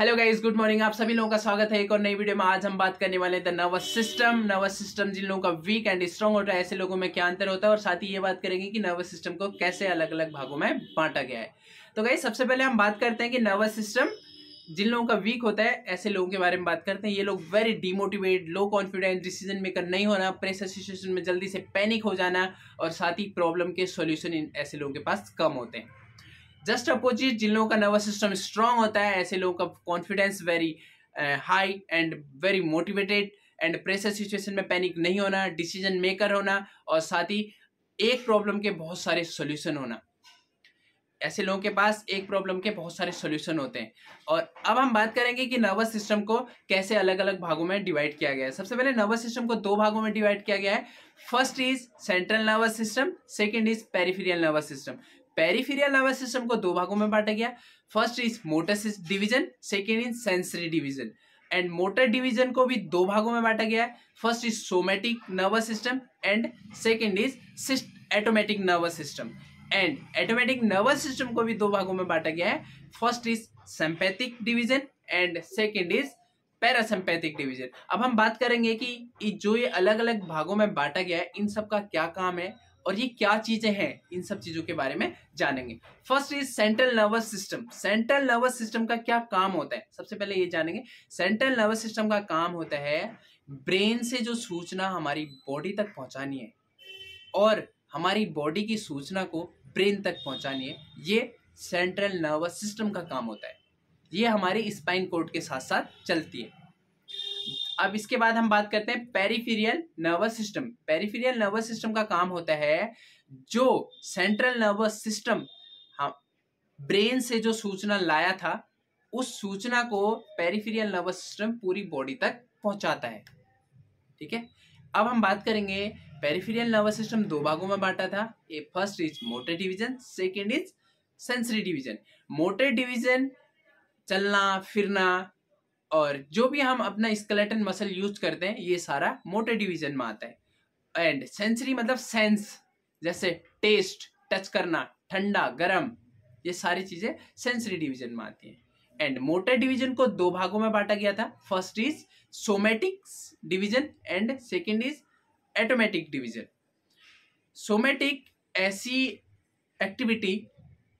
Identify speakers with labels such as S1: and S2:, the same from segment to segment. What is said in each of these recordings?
S1: Hello guys, good morning. आप सभी लोगों का स्वागत है एक और नई वीडियो में। आज हम बात करने वाले हैं द नर्वस सिस्टम जिन लोगों का वीक एंड स्ट्रांग होता है, ऐसे लोगों में क्या अंतर होता है, और साथ ही ये बात करेंगे कि नर्वस सिस्टम को कैसे अलग अलग भागों में बांटा गया है। तो गाइस, सबसे पहले हम बात करते हैं कि नर्वस सिस्टम जिन लोगों का वीक होता है, ऐसे लोगों के बारे में बात करते हैं। ये लोग very demotivate, low confidence, decision maker नहीं होना, प्रेशर सिचुएशन में जल्दी से पैनिक हो जाना, और साथ ही प्रॉब्लम के सॉल्यूशन इन ऐसे लोगों के पास कम होते हैं। जस्ट अपोजिट, जिन लोगों का नर्वस सिस्टम स्ट्रांग होता है, ऐसे लोगों का confidence very high and very motivated, and pressure situation में पैनिक नहीं होना, डिसीजन मेकर होना, और साथ ही एक प्रॉब्लम के बहुत सारे सॉल्यूशन होना। ऐसे लोगों के पास एक प्रॉब्लम के बहुत सारे सॉल्यूशन होते हैं। और अब हम बात करेंगे कि नर्वस सिस्टम को कैसे अलग अलग भागों में डिवाइड किया गया है। सबसे पहले नर्वस सिस्टम को दो भागों में डिवाइड किया गया है। First is central nervous system, second is peripheral nervous system. Peripheral nervous system को दो भागों में बांटा गया। First is motor division, second is sensory division. And motor division को भी दो भागों में बांटा गया है। First is somatic nervous system and second is automatic nervous system. And automatic nervous system को भी दो भागों में बांटा गया है। First is sympathetic division and second is parasympathetic division. अब हम बात करेंगे कि जो ये अलग अलग भागों में बांटा गया है, इन सब का क्या काम है और ये क्या चीजें हैं, इन सब चीजों के बारे में जानेंगे। First is central nervous system. Central nervous system का क्या काम होता है, सबसे पहले ये जानेंगे। सेंट्रल नर्वस सिस्टम का काम होता है ब्रेन से जो सूचना हमारी बॉडी तक पहुंचानी है और हमारी बॉडी की सूचना को ब्रेन तक पहुंचानी है, ये सेंट्रल नर्वस सिस्टम का काम होता है। ये हमारे स्पाइन कोर्ड के साथ साथ चलती है। अब इसके बाद हम बात करते हैं peripheral nervous system. Peripheral nervous system का काम होता है जो सेंट्रल नर्वस सिस्टम ब्रेन से जो सूचना लाया था, उस सूचना को पेरिफेरियल नर्वस सिस्टम पूरी बॉडी तक पहुंचाता है। ठीक है, अब हम बात करेंगे पेरिफेरियल नर्वस सिस्टम दो भागों में बांटा था। First is motor division, second is sensory division. Motor division चलना फिरना और जो भी हम अपना स्केलेटन मसल यूज करते हैं, ये सारा मोटर डिवीजन में आता है। एंड सेंसरी मतलब सेंस, जैसे टेस्ट, टच करना, ठंडा गर्म, ये सारी चीजें सेंसरी डिवीजन में आती हैं। एंड मोटर डिवीजन को दो भागों में बांटा गया था। First is somatic division and second is automatic division. Somatic ऐसी एक्टिविटी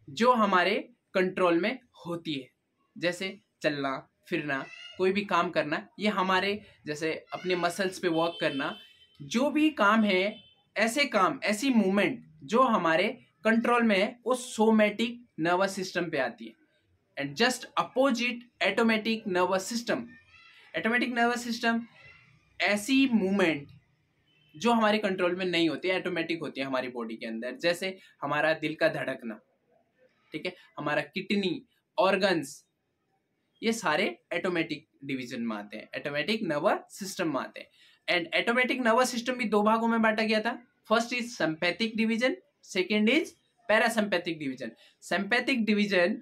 S1: जो हमारे कंट्रोल में होती है, जैसे चलना फिरना, कोई भी काम करना, ये हमारे जैसे अपने मसल्स पे वर्क करना, जो भी काम है, ऐसे काम, ऐसी मूवमेंट जो हमारे कंट्रोल में है, वो सोमैटिक नर्वस सिस्टम पे आती है। And just opposite automatic nervous system. Automatic nervous system ऐसी मूवमेंट जो हमारे कंट्रोल में नहीं होती है, ऑटोमेटिक होती है हमारी बॉडी के अंदर, जैसे हमारा दिल का धड़कना, ठीक है, हमारा किडनी, ऑर्गन्स, ये सारे ऑटोमेटिक डिवीजन में आते हैं, ऑटोमेटिक नर्वस सिस्टम में आते हैं। एंड ऑटोमेटिक नर्वस सिस्टम भी दो भागों में बांटा गया था। First is sympathetic division, second is parasympathetic division. Sympathetic division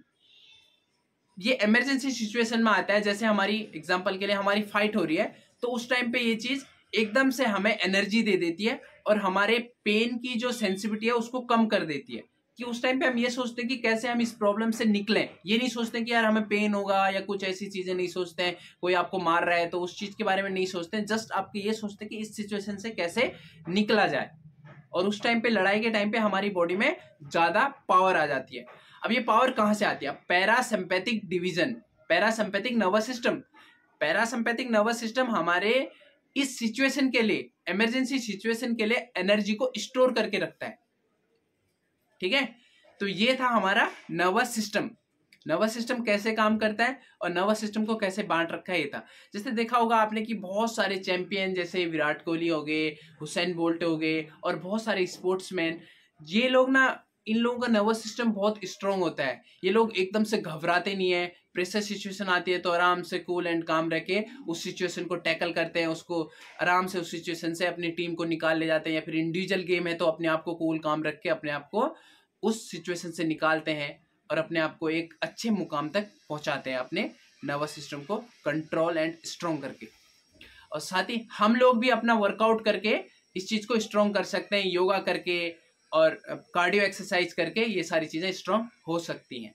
S1: ये इमरजेंसी सिचुएशन में आता है, जैसे हमारी एग्जांपल के लिए हमारी फाइट हो रही है, तो उस टाइम पे ये चीज एकदम से हमें एनर्जी दे देती है और हमारे पेन की जो सेंसिटिविटी है उसको कम कर देती है। कि उस टाइम पे हम ये सोचते हैं कि कैसे हम इस प्रॉब्लम से निकलें। ये नहीं सोचते कि यार हमें पेन होगा या कुछ ऐसी चीजें नहीं सोचते हैं, कोई आपको मार रहा है तो उस चीज के बारे में नहीं सोचते हैं। जस्ट आपके ये सोचते हैं कि इस सिचुएशन से कैसे निकला जाए। और उस टाइम पे, लड़ाई के टाइम पे, हमारी बॉडी में ज्यादा पावर आ जाती है। अब ये पावर कहाँ से आती है? Parasympathetic division, parasympathetic nervous system. Parasympathetic nervous system हमारे इस सिचुएशन के लिए, इमरजेंसी सिचुएशन के लिए एनर्जी को स्टोर करके रखता है। ठीक है, तो ये था हमारा नर्वस सिस्टम। नर्वस सिस्टम कैसे काम करता है और नर्वस सिस्टम को कैसे बांट रखा है, ये था। जैसे देखा होगा आपने कि बहुत सारे चैंपियन, जैसे विराट कोहली हो गए, हुसैन बोल्ट हो गए, और बहुत सारे स्पोर्ट्समैन, ये लोग ना, इन लोगों का नर्वस सिस्टम बहुत स्ट्रांग होता है। ये लोग एकदम से घबराते नहीं है। प्रेशर सिचुएशन आती है तो आराम से कूल एंड काम रह के उस सिचुएशन को टैकल करते हैं, उसको आराम से उस सिचुएशन से अपनी टीम को निकाल ले जाते हैं। या फिर इंडिविजुअल गेम है तो अपने आप को कूल काम रख के अपने आप को उस सिचुएशन से निकालते हैं और अपने आप को एक अच्छे मुकाम तक पहुंचाते हैं, अपने नर्वस सिस्टम को कंट्रोल एंड स्ट्रॉन्ग करके। और साथ ही हम लोग भी अपना वर्कआउट करके इस चीज को स्ट्रॉन्ग कर सकते हैं, योगा करके और कार्डियो एक्सरसाइज करके ये सारी चीजें स्ट्रॉन्ग हो सकती हैं।